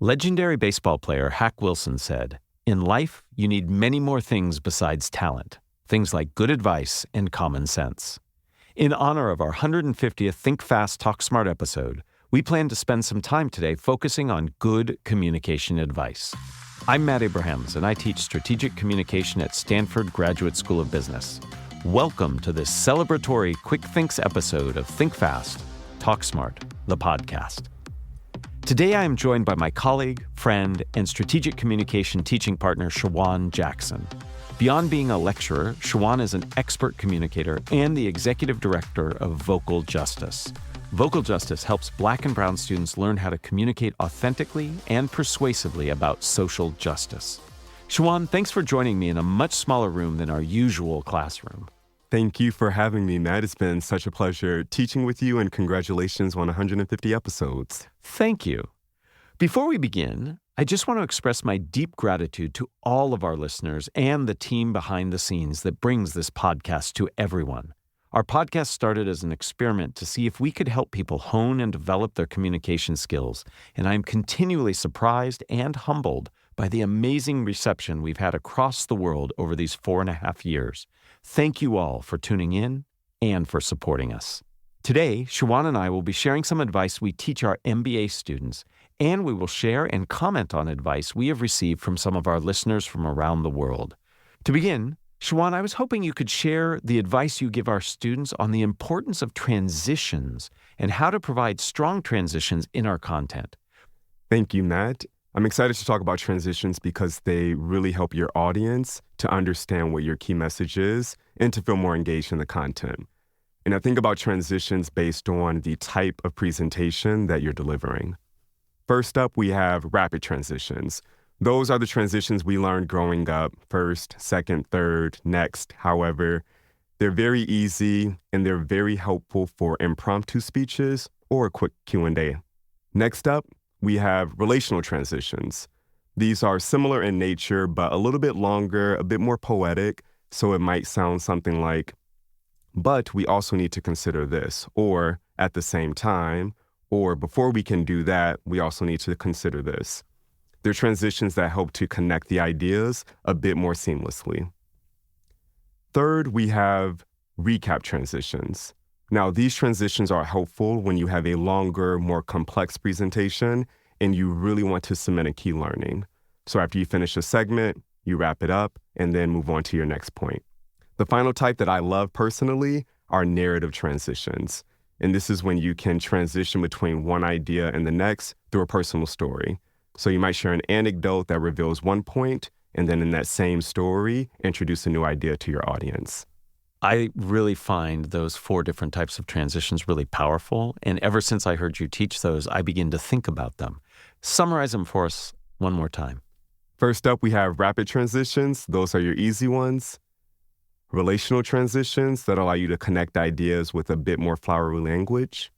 Legendary baseball player Hack Wilson said, "In life, you need many more things besides talent, things like good advice and common sense." In honor of our 150th Think Fast, Talk Smart episode, we plan to spend some time today focusing on good communication advice. I'm Matt Abrahams, and I teach strategic communication at Stanford Graduate School of Business. Welcome to this celebratory Quick Thinks episode of Think Fast, Talk Smart, the podcast. Today, I am joined by my colleague, friend, and strategic communication teaching partner, Shawon Jackson. Beyond being a lecturer, Shawon is an expert communicator and the executive director of Vocal Justice. Vocal Justice helps Black and Brown students learn how to communicate authentically and persuasively about social justice. Shawon, thanks for joining me in a much smaller room than our usual classroom. Thank you for having me, Matt. It's been such a pleasure teaching with you, and congratulations on 150 episodes. Thank you. Before we begin, I just want to express my deep gratitude to all of our listeners and the team behind the scenes that brings this podcast to everyone. Our podcast started as an experiment to see if we could help people hone and develop their communication skills, and I'm continually surprised and humbled by the amazing reception we've had across the world over these 4.5 years. Thank you all for tuning in and for supporting us. Today, Shawon and I will be sharing some advice we teach our MBA students, and we will share and comment on advice we have received from some of our listeners from around the world. To begin, Shawon, I was hoping you could share the advice you give our students on the importance of transitions and how to provide strong transitions in our content. Thank you, Matt. I'm excited to talk about transitions because they really help your audience to understand what your key message is and to feel more engaged in the content. And I think about transitions based on the type of presentation that you're delivering. First up, we have rapid transitions. Those are the transitions we learned growing up: first, second, third, next. However, they're very easy and they're very helpful for impromptu speeches or a quick Q&A. Next up, we have relational transitions. These are similar in nature, but a little bit longer, a bit more poetic, so it might sound something like, "But we also need to consider this," or "at the same time," or "before we can do that, we also need to consider this." They're transitions that help to connect the ideas a bit more seamlessly. Third, we have recap transitions. Now, these transitions are helpful when you have a longer, more complex presentation and you really want to cement a key learning. So after you finish a segment, you wrap it up and then move on to your next point. The final type that I love personally are narrative transitions. And this is when you can transition between one idea and the next through a personal story. So you might share an anecdote that reveals one point, and then in that same story, introduce a new idea to your audience. I really find those 4 different types of transitions really powerful, and ever since I heard you teach those, I begin to think about them. Summarize them for us one more time. First up, we have rapid transitions. Those are your easy ones. Relational transitions that allow you to connect ideas with a bit more flowery language.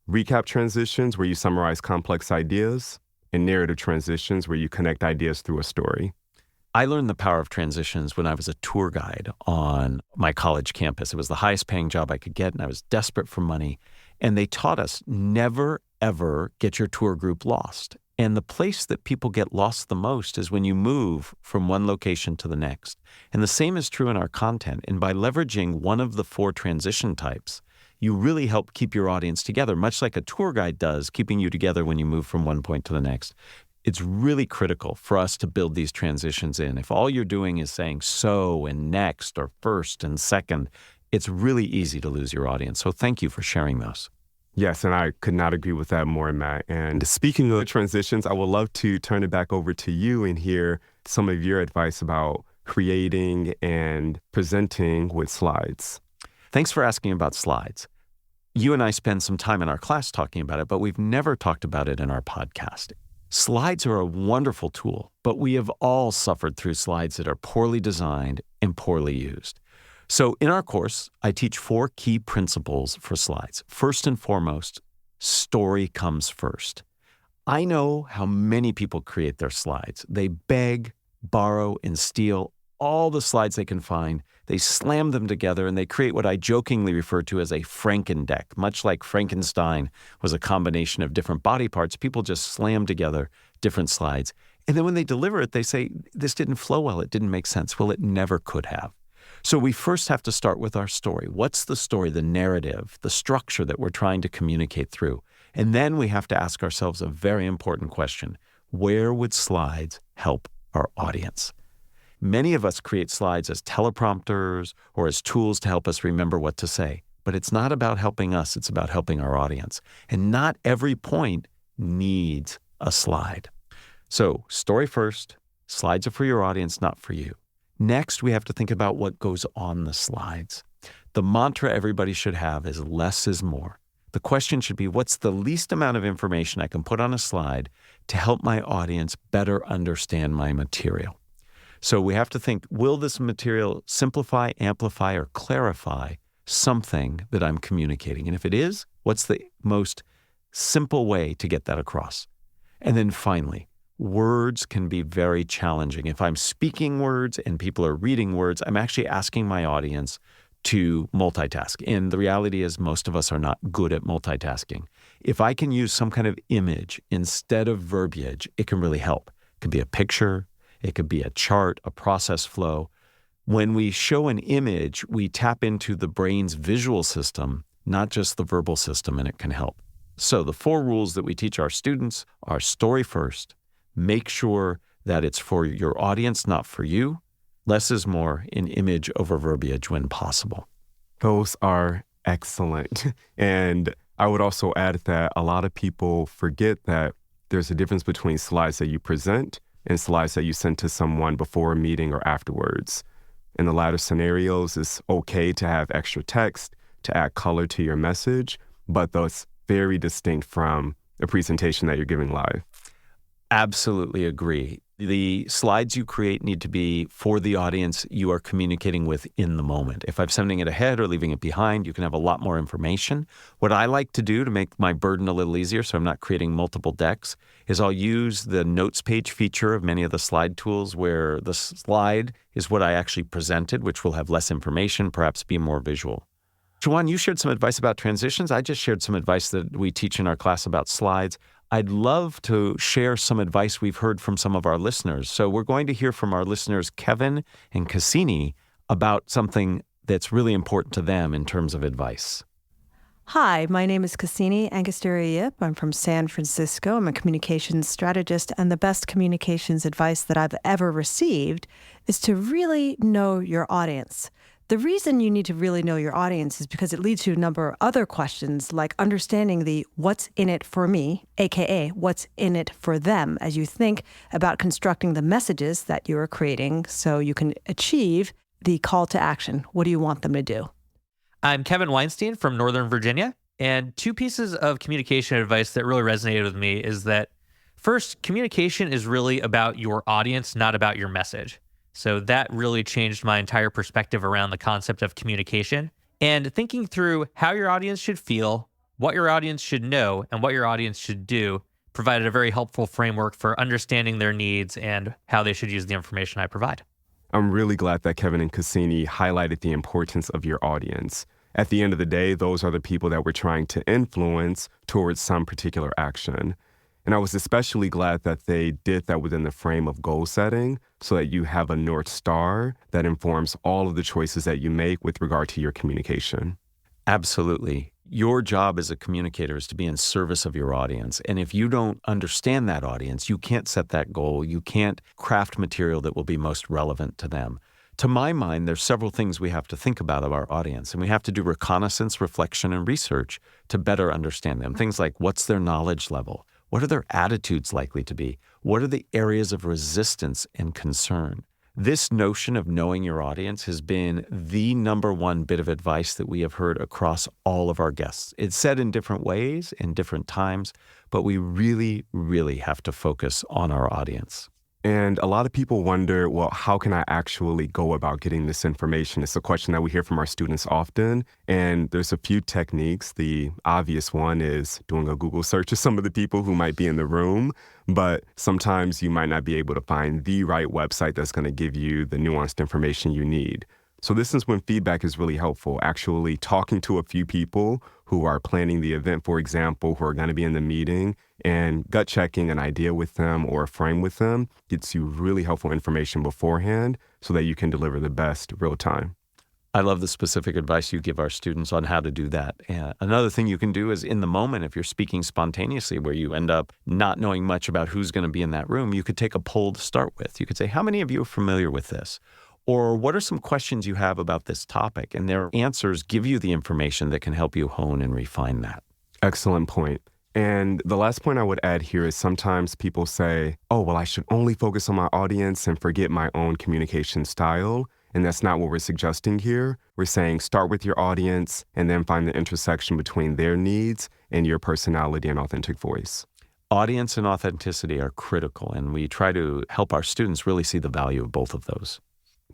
Recap transitions where you summarize complex ideas. And narrative transitions where you connect ideas through a story. I learned the power of transitions when I was a tour guide on my college campus. It was the highest paying job I could get, and I was desperate for money. And they taught us never, ever get your tour group lost. And the place that people get lost the most is when you move from one location to the next. And the same is true in our content. And by leveraging one of the 4 transition types, you really help keep your audience together, much like a tour guide does, keeping you together when you move from one point to the next. It's really critical for us to build these transitions in. If all you're doing is saying so and next or first and second, it's really easy to lose your audience. So thank you for sharing those. Yes, and I could not agree with that more, Matt. And speaking of transitions, I would love to turn it back over to you and hear some of your advice about creating and presenting with slides. Thanks for asking about slides. You and I spend some time in our class talking about it, but we've never talked about it in our podcast. Slides are a wonderful tool, but we have all suffered through slides that are poorly designed and poorly used. So in our course, I teach 4 key principles for slides. First and foremost, story comes first. I know how many people create their slides. They beg, borrow, and steal all the slides they can find, they slam them together, and they create what I jokingly refer to as a Frankendeck. Much like Frankenstein was a combination of different body parts, people just slam together different slides. And then when they deliver it, they say, this didn't flow well, it didn't make sense. Well, it never could have. So we first have to start with our story. What's the story, the narrative, the structure that we're trying to communicate through? And then we have to ask ourselves a very important question. Where would slides help our audience? Many of us create slides as teleprompters or as tools to help us remember what to say. But it's not about helping us, it's about helping our audience. And not every point needs a slide. So, story first, slides are for your audience, not for you. Next, we have to think about what goes on the slides. The mantra everybody should have is less is more. The question should be, what's the least amount of information I can put on a slide to help my audience better understand my material? So we have to think, will this material simplify, amplify, or clarify something that I'm communicating? And if it is, what's the most simple way to get that across? And then finally, words can be very challenging. If I'm speaking words and people are reading words, I'm actually asking my audience to multitask. And the reality is most of us are not good at multitasking. If I can use some kind of image instead of verbiage, it can really help. It could be a picture, it could be a chart, a process flow. When we show an image, we tap into the brain's visual system, not just the verbal system, and it can help. So the 4 rules that we teach our students are story first. Make sure that it's for your audience, not for you. Less is more in image over verbiage when possible. Those are excellent. And I would also add that a lot of people forget that there's a difference between slides that you present and slides that you send to someone before a meeting or afterwards. In the latter scenarios, it's okay to have extra text to add color to your message, but that's very distinct from a presentation that you're giving live. Absolutely agree. The slides you create need to be for the audience you are communicating with in the moment. If I'm sending it ahead or leaving it behind, you can have a lot more information. What I like to do to make my burden a little easier so I'm not creating multiple decks is I'll use the notes page feature of many of the slide tools where the slide is what I actually presented, which will have less information, perhaps be more visual. Shawon, you shared some advice about transitions. I just shared some advice that we teach in our class about slides. I'd love to share some advice we've heard from some of our listeners. So we're going to hear from our listeners, Kevin and Cassini, about something that's really important to them in terms of advice. Hi, my name is Cassini Angostura-Yip. I'm from San Francisco. I'm a communications strategist, and the best communications advice that I've ever received is to really know your audience. The reason you need to really know your audience is because it leads to a number of other questions, like understanding the what's in it for me, aka what's in it for them, as you think about constructing the messages that you are creating so you can achieve the call to action. What do you want them to do? I'm Kevin Weinstein from Northern Virginia, and 2 pieces of communication advice that really resonated with me is that, first, communication is really about your audience, not about your message. So that really changed my entire perspective around the concept of communication. And thinking through how your audience should feel, what your audience should know, and what your audience should do provided a very helpful framework for understanding their needs and how they should use the information I provide. I'm really glad that Kevin and Cassini highlighted the importance of your audience. At the end of the day, those are the people that we're trying to influence towards some particular action. And I was especially glad that they did that within the frame of goal setting so that you have a North Star that informs all of the choices that you make with regard to your communication. Absolutely. Your job as a communicator is to be in service of your audience. And if you don't understand that audience, you can't set that goal. You can't craft material that will be most relevant to them. To my mind, there's several things we have to think about of our audience. And we have to do reconnaissance, reflection, and research to better understand them. Things like, what's their knowledge level? What are their attitudes likely to be? What are the areas of resistance and concern? This notion of knowing your audience has been the number one bit of advice that we have heard across all of our guests. It's said in different ways, in different times, but we really, really have to focus on our audience. And a lot of people wonder, well, how can I actually go about getting this information? It's a question that we hear from our students often. And there's a few techniques. The obvious one is doing a Google search of some of the people who might be in the room. But sometimes you might not be able to find the right website that's going to give you the nuanced information you need. So this is when feedback is really helpful, actually talking to a few people who are planning the event, for example, who are going to be in the meeting, and gut checking an idea with them or a frame with them gets you really helpful information beforehand so that you can deliver the best real time. I love the specific advice you give our students on how to do that. And another thing you can do is in the moment, if you're speaking spontaneously where you end up not knowing much about who's going to be in that room, you could take a poll to start with. You could say, how many of you are familiar with this? Or what are some questions you have about this topic? And their answers give you the information that can help you hone and refine that. Excellent point. And the last point I would add here is sometimes people say, oh, well, I should only focus on my audience and forget my own communication style. And that's not what we're suggesting here. We're saying start with your audience and then find the intersection between their needs and your personality and authentic voice. Audience and authenticity are critical, and we try to help our students really see the value of both of those.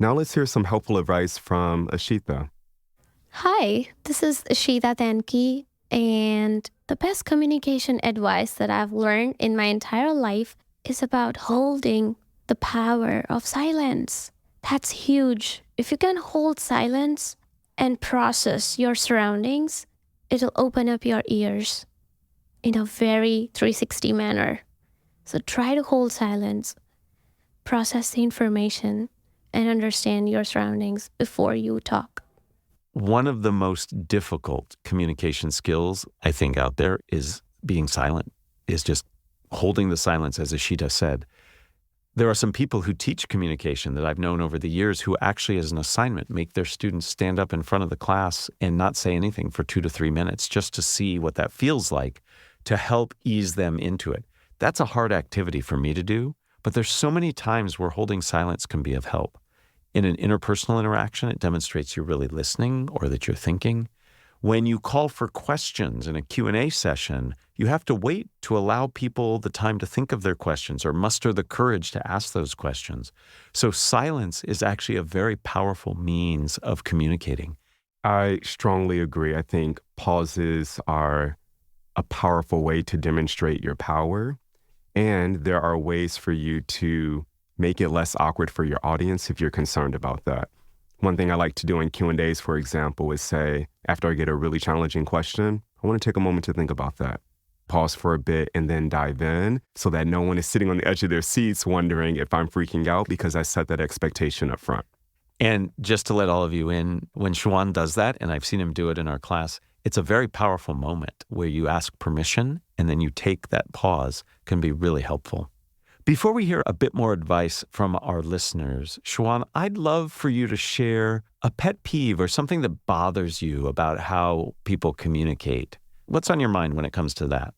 Now let's hear some helpful advice from Ashita. Hi, this is Ashita Tanki, and the best communication advice that I've learned in my entire life is about holding the power of silence. That's huge. If you can hold silence and process your surroundings, it'll open up your ears in a very 360 manner. So try to hold silence, process the information, and understand your surroundings before you talk. One of the most difficult communication skills, I think, out there is being silent, is just holding the silence, as Ashita said. There are some people who teach communication that I've known over the years who actually, as an assignment, make their students stand up in front of the class and not say anything for 2 to 3 minutes just to see what that feels like, to help ease them into it. That's a hard activity for me to do, but there's so many times where holding silence can be of help. In an interpersonal interaction, it demonstrates you're really listening or that you're thinking. When you call for questions in a Q&A session, you have to wait to allow people the time to think of their questions or muster the courage to ask those questions. So silence is actually a very powerful means of communicating. I strongly agree. I think pauses are a powerful way to demonstrate your power. And there are ways for you to make it less awkward for your audience if you're concerned about that. One thing I like to do in Q&As, for example, is say, after I get a really challenging question, I want to take a moment to think about that. Pause for a bit and then dive in so that no one is sitting on the edge of their seats wondering if I'm freaking out because I set that expectation up front. And just to let all of you in, when Shawon does that, and I've seen him do it in our class, it's a very powerful moment where you ask permission and then you take that pause, can be really helpful. Before we hear a bit more advice from our listeners, Shawon, I'd love for you to share a pet peeve or something that bothers you about how people communicate. What's on your mind when it comes to that?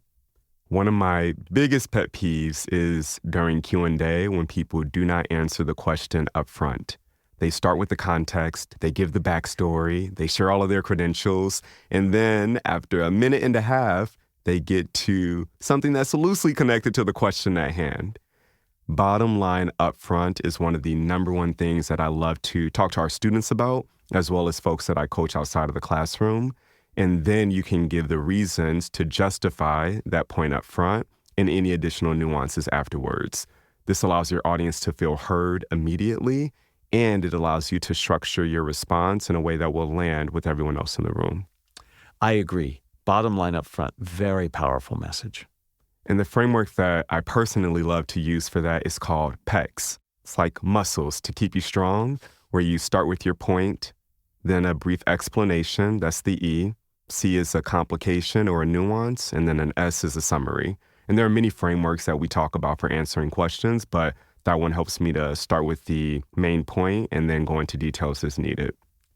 One of my biggest pet peeves is during Q&A when people do not answer the question up front. They start with the context, they give the backstory, they share all of their credentials, and then after a minute and a half, they get to something that's loosely connected to the question at hand. Bottom line up front is one of the number one things that I love to talk to our students about, as well as folks that I coach outside of the classroom. And then you can give the reasons to justify that point up front and any additional nuances afterwards. This allows your audience to feel heard immediately, and it allows you to structure your response in a way that will land with everyone else in the room. I agree. Bottom line up front, very powerful message. And the framework that I personally love to use for that is called PECS. It's like muscles to keep you strong, where you start with your point, then a brief explanation, that's the E. C is a complication or a nuance, and then an S is a summary. And there are many frameworks that we talk about for answering questions, but that one helps me to start with the main point and then go into details as needed.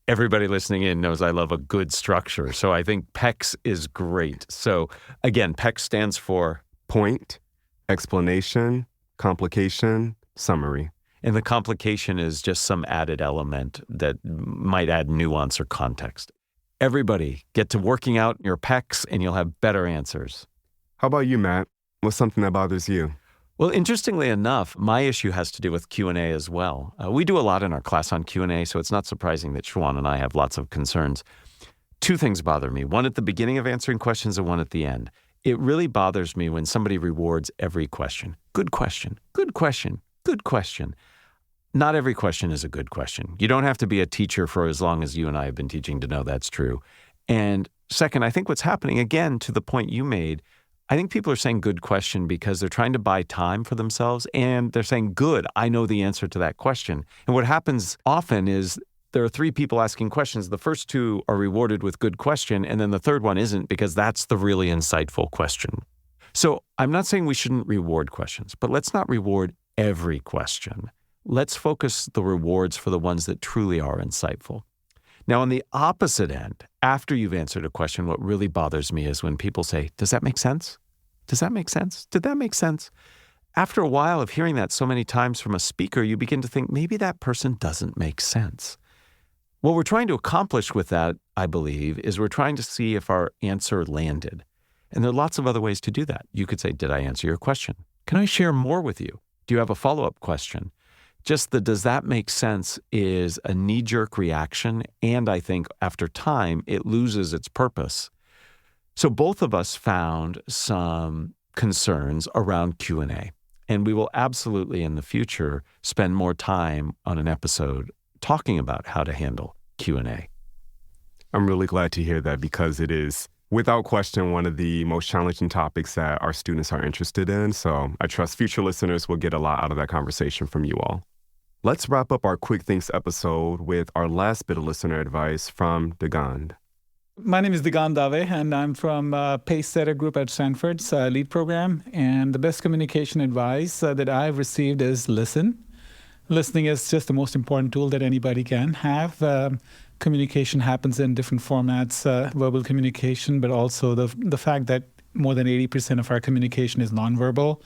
Everybody listening in knows I love a good structure, so I think PECS is great. So again, PECS stands for point, explanation, complication, summary. And the complication is just some added element that might add nuance or context. Everybody, get to working out your PECS and you'll have better answers. How about you, Matt? What's something that bothers you? Well, interestingly enough, my issue has to do with Q&A as well. We do a lot in our class on Q&A, so it's not surprising that Shawon and I have lots of concerns. Two things bother me, one at the beginning of answering questions and one at the end. It really bothers me when somebody rewards every question. Good question, good question, good question. Not every question is a good question. You don't have to be a teacher for as long as you and I have been teaching to know that's true. And second, I think what's happening, again, to the point you made, I think people are saying good question because they're trying to buy time for themselves, and they're saying, good, I know the answer to that question. And what happens often is there are three people asking questions. The first two are rewarded with good question, and then the third one isn't because that's the really insightful question. So I'm not saying we shouldn't reward questions, but let's not reward every question. Let's focus the rewards for the ones that truly are insightful. Now, on the opposite end, after you've answered a question, what really bothers me is when people say, does that make sense? Does that make sense? Did that make sense? After a while of hearing that so many times from a speaker, you begin to think maybe that person doesn't make sense. What we're trying to accomplish with that, I believe, is we're trying to see if our answer landed. And there are lots of other ways to do that. You could say, did I answer your question? Can I share more with you? Do you have a follow-up question? Just the does that make sense is a knee-jerk reaction, and I think after time, it loses its purpose. So both of us found some concerns around Q&A, and we will absolutely in the future spend more time on an episode talking about how to handle Q&A. I'm really glad to hear that because it is, without question, one of the most challenging topics that our students are interested in. So I trust future listeners will get a lot out of that conversation from you all. Let's wrap up our Quick Thinks episode with our last bit of listener advice from Digand. My name is Digand Dave, and I'm from Pace Setter Group at Stanford's lead program. And the best communication advice that I've received is listen. Listening is just the most important tool that anybody can have. Communication happens in different formats, verbal communication, but also the fact that more than 80% of our communication is nonverbal.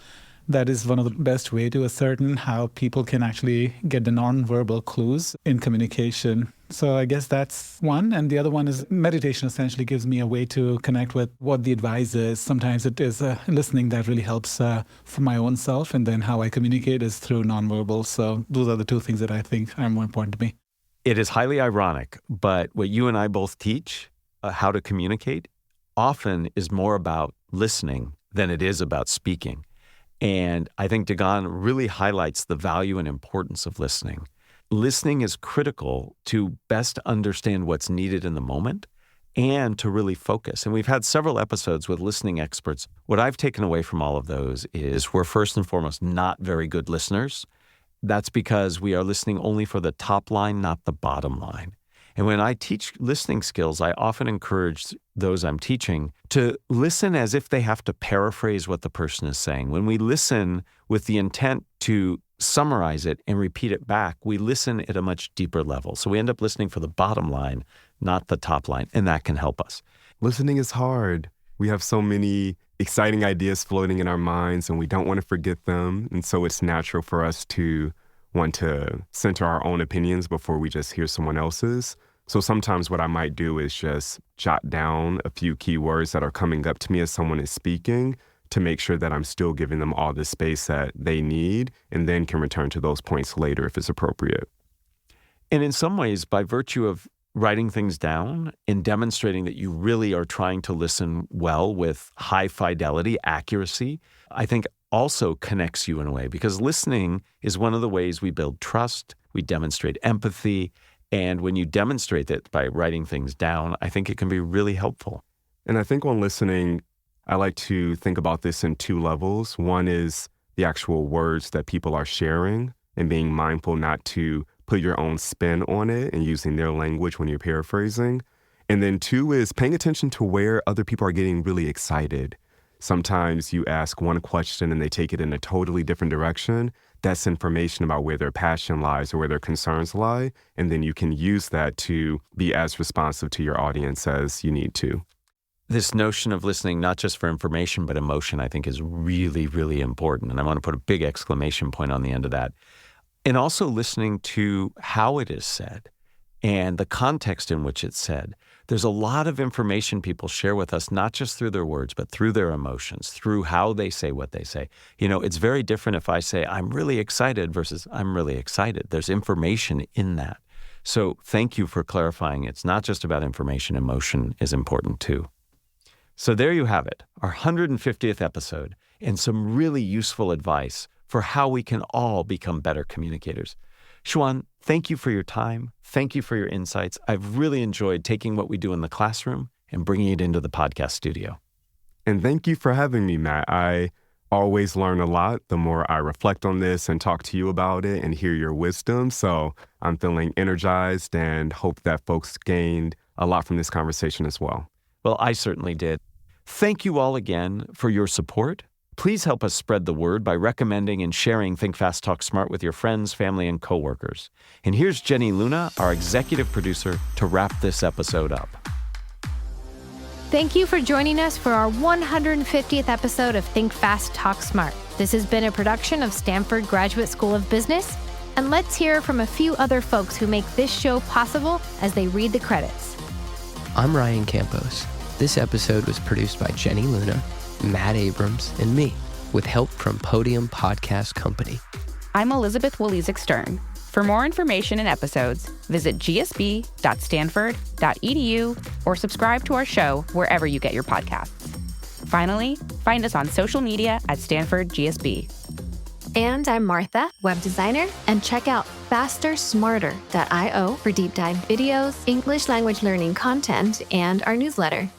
That is one of the best way to ascertain how people can actually get the nonverbal clues in communication. So I guess that's one. And the other one is meditation essentially gives me a way to connect with what the advice is. Sometimes it is listening that really helps for my own self. And then how I communicate is through nonverbal. So those are the two things that I think are more important to me. It is highly ironic, but what you and I both teach, how to communicate, often is more about listening than it is about speaking. And I think Digand really highlights the value and importance of listening. Listening is critical to best understand what's needed in the moment and to really focus. And we've had several episodes with listening experts. What I've taken away from all of those is we're first and foremost not very good listeners. That's because we are listening only for the top line, not the bottom line. And when I teach listening skills, I often encourage those I'm teaching to listen as if they have to paraphrase what the person is saying. When we listen with the intent to summarize it and repeat it back, we listen at a much deeper level. So we end up listening for the bottom line, not the top line, and that can help us. Listening is hard. We have so many exciting ideas floating in our minds, and we don't want to forget them. And so it's natural for us to want to center our own opinions before we just hear someone else's. So sometimes what I might do is just jot down a few keywords that are coming up to me as someone is speaking to make sure that I'm still giving them all the space that they need, and then can return to those points later if it's appropriate. And in some ways, by virtue of writing things down and demonstrating that you really are trying to listen well with high fidelity, accuracy, I think also connects you in a way, because listening is one of the ways we build trust, we demonstrate empathy, and when you demonstrate that by writing things down, I think it can be really helpful. And I think when listening, I like to think about this in two levels. One is the actual words that people are sharing and being mindful not to put your own spin on it and using their language when you're paraphrasing. And then two is paying attention to where other people are getting really excited. Sometimes you ask one question and they take it in a totally different direction. That's information about where their passion lies or where their concerns lie. And then you can use that to be as responsive to your audience as you need to. This notion of listening, not just for information, but emotion, I think is really, really important. And I want to put a big exclamation point on the end of that. And also listening to how it is said. and the context in which it's said. There's a lot of information people share with us, not just through their words, but through their emotions, through how they say what they say. It's very different if I say, I'm really excited versus I'm really excited. There's information in that. So thank you for clarifying. It's not just about information. Emotion is important too. So there you have it, our 150th episode, and some really useful advice for how we can all become better communicators. Shawon, thank you for your time. Thank you for your insights. I've really enjoyed taking what we do in the classroom and bringing it into the podcast studio. And thank you for having me, Matt. I always learn a lot the more I reflect on this and talk to you about it and hear your wisdom. So I'm feeling energized and hope that folks gained a lot from this conversation as well. Well, I certainly did. Thank you all again for your support. Please help us spread the word by recommending and sharing Think Fast, Talk Smart with your friends, family, and coworkers. And here's Jenny Luna, our executive producer, to wrap this episode up. Thank you for joining us for our 150th episode of Think Fast, Talk Smart. This has been a production of Stanford Graduate School of Business, and let's hear from a few other folks who make this show possible as they read the credits. I'm Ryan Campos. This episode was produced by Jenny Luna, Matt Abrams, and me, with help from Podium Podcast Company. I'm Elizabeth Wolizik-Stern. For more information and episodes, visit gsb.stanford.edu or subscribe to our show wherever you get your podcasts. Finally, find us on social media at Stanford GSB. And I'm Martha, web designer, and check out fastersmarter.io for deep dive videos, English language learning content, and our newsletter.